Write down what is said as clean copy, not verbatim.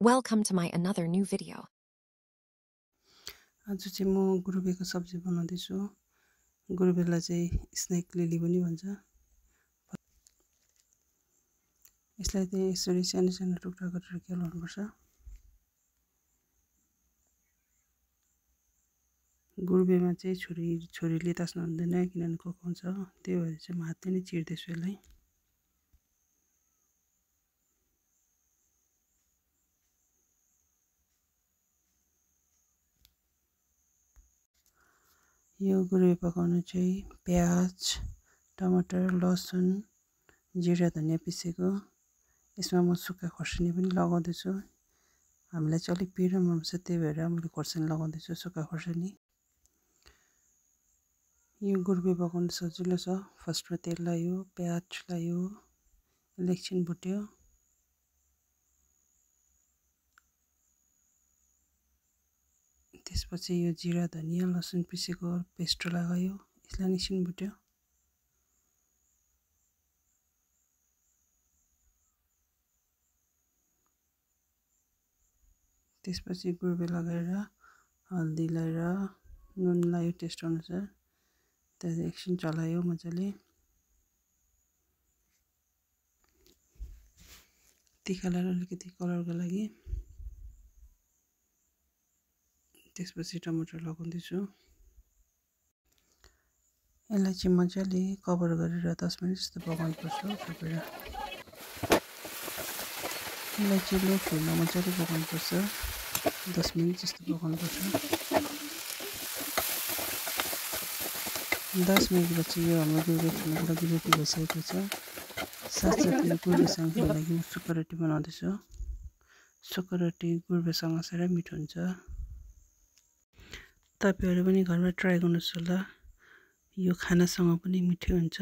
Welcome to my another new video. आज चाहिँ म गुरुबेको सब्जी बनाउँदै छु। गुरुबेलाई चाहिँ स्नेक लिली पनि भन्छ। यसलाई चाहिँ यसरी सानो सानो टुक्रा गरेर केलाउनु पर्छ। गुरुबेमा चाहिँ छोरीले तास्नु हुँदैन किनभने कोकाउँछ। त्यही भएर चाहिँ म हातले नै चिर्दैछु यसलाई। यो गुरुबे पकाउनु चाहिँ प्याज, टमाटर, लसुन, जिरा धनियाँ पिसेको। यसमा म सुक्खा खोर्सानी पनि लगाउँदैछु। हामीलाई चाहिँ अलिक पिरो मनपर्छ त्यही भएर मैले खोर्सानी लगाउँदैछु, सुक्खा खोर्सानी। यो गुरुबे पकाउनु सजिलो छ। फर्स्टमा तेल लायो, प्याज लायो, एकछिन भुट्यो। त्यसपछि यो जिरा धनियाँ लसुन पिसेको पेस्ट लगायो, यसलाई एकछिन भुट्यो। त्यसपछि गुरुबे लगाएर हल्दी लगाएर नुन लगायो टेस्ट अनुसार। त्यहाँदेखि एकछिन चलायो मजाले। तिखा लगाएर अलिकति कलरको लागि। त्यसपछि टमाटर लगाउँदैछु। यसलाई चाहिँ मजाले कभर गरेर 10 मिनेट जस्तो पकाउनुपर्छ। तपाईर यसलाई चाहिँ लो फ्लेममा मजाले पकाउनुपर्छ। 10 मिनेट जस्तो पकाउनुपर्छ। 10 मिनेटपछि यो हाम्रो गुरुबे खानको लागि रेडी भइसकेको छ। साथसाथै गुरुबेसँगको लागि म सुक्खा रोटी बनाउँदैछु। सुक्खा रोटी गुरुबेसँग साह्रै मिठो हुन्छ। तपाईहरु पनि घरमा ट्राई गर्नुहोस् होला। यो खानासँग पनि मिठो हुन्छ।